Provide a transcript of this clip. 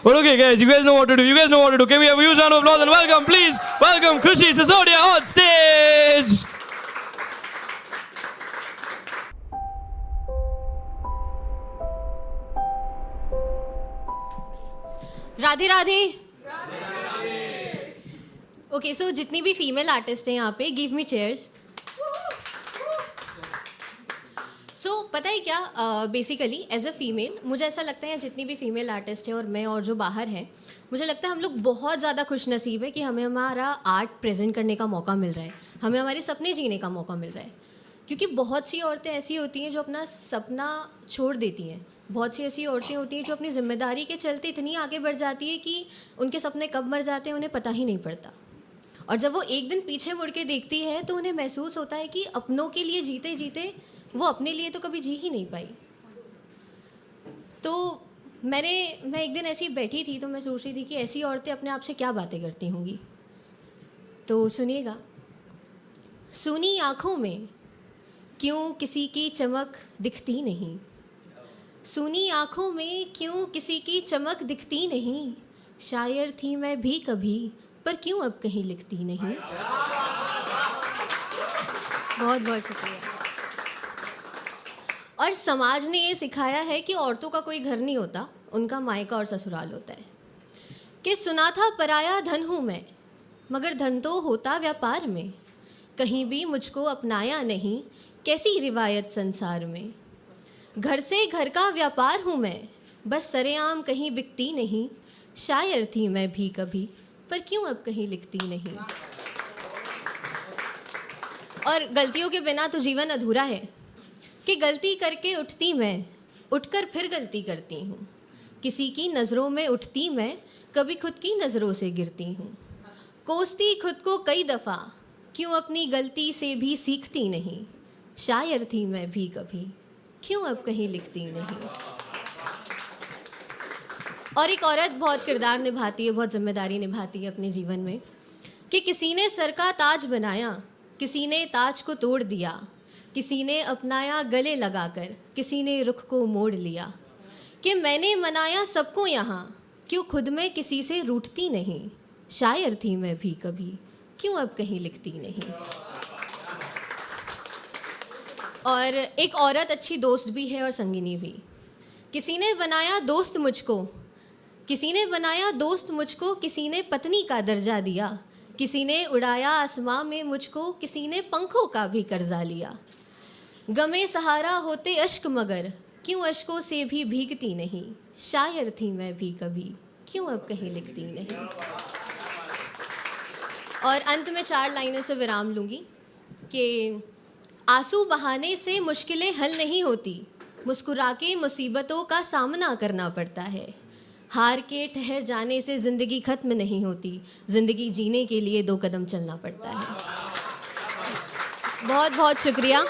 But okay, guys, you guys know what to do. You guys know what to do. Can we have a huge round of applause and welcome, please? Welcome Khushi Sisodia on stage. Radhe Radhe. Okay, so जितनी भी female artist हैं यहाँ पे, give me chairs. सो पता है क्या, basically as a female मुझे ऐसा लगता है जितनी भी फीमेल आर्टिस्ट है और मैं और जो बाहर हैं, मुझे लगता है हम लोग बहुत ज़्यादा खुश नसीब है कि हमें हमारा आर्ट प्रेजेंट करने का मौका मिल रहा है, हमें हमारे सपने जीने का मौका मिल रहा है। क्योंकि बहुत सी औरतें ऐसी होती हैं जो अपना सपना छोड़ देती हैं, बहुत सी ऐसी औरतें होती हैं जो अपनी जिम्मेदारी के चलते इतनी आगे बढ़ जाती है कि उनके सपने कब मर जाते हैं उन्हें पता ही नहीं पड़ता। और जब वो एक दिन पीछे मुड़ के देखती है तो उन्हें महसूस होता है कि अपनों के लिए जीते जीते वो अपने लिए तो कभी जी ही नहीं पाई। तो मैं एक दिन ऐसी बैठी थी तो मैं सोच रही थी कि ऐसी औरतें अपने आप से क्या बातें करती होंगी। तो सुनिएगा। सूनी आँखों में क्यों किसी की चमक दिखती नहीं, सूनी आँखों में क्यों किसी की चमक दिखती नहीं, शायर थी मैं भी कभी पर क्यों अब कहीं लिखती नहीं। बहुत बहुत शुक्रिया। और समाज ने ये सिखाया है कि औरतों का कोई घर नहीं होता, उनका मायका और ससुराल होता है। कि सुना था पराया धन हूँ मैं, मगर धन तो होता व्यापार में, कहीं भी मुझको अपनाया नहीं, कैसी रिवायत संसार में। घर से घर का व्यापार हूँ मैं, बस सरेआम कहीं बिकती नहीं, शायर थी मैं भी कभी पर क्यों अब कहीं लिखती नहीं। और गलतियों के बिना तो जीवन अधूरा है, कि गलती करके उठती मैं, उठकर फिर गलती करती हूँ, किसी की नज़रों में उठती मैं, कभी खुद की नज़रों से गिरती हूँ, कोसती खुद को कई दफ़ा, क्यों अपनी गलती से भी सीखती नहीं, शायर थी मैं भी कभी क्यों अब कहीं लिखती नहीं। और एक औरत बहुत किरदार निभाती है, बहुत जिम्मेदारी निभाती है अपने जीवन में, कि किसी ने सर का ताज बनाया, किसी ने ताज को तोड़ दिया, किसी ने अपनाया गले लगाकर, किसी ने रुख को मोड़ लिया, कि मैंने मनाया सबको यहाँ, क्यों खुद में किसी से रूठती नहीं, शायर थी मैं भी कभी क्यों अब कहीं लिखती नहीं। और एक औरत अच्छी दोस्त भी है और संगिनी भी। किसी ने बनाया दोस्त मुझको, किसी ने बनाया दोस्त मुझको, किसी ने पत्नी का दर्जा दिया, किसी ने उड़ाया आसमां में मुझको, किसी ने पंखों का भी कर्जा लिया। गमे सहारा होते अश्क मगर क्यों अश्कों से भी भीगती नहीं, शायर थी मैं भी कभी क्यों अब कहीं लिखती नहीं। और अंत में 4 लाइनों से विराम लूँगी कि आंसू बहाने से मुश्किलें हल नहीं होती, मुस्कुरा के मुसीबतों का सामना करना पड़ता है, हार के ठहर जाने से ज़िंदगी ख़त्म नहीं होती, ज़िंदगी जीने के लिए 2 कदम चलना पड़ता है। बहुत बहुत शुक्रिया।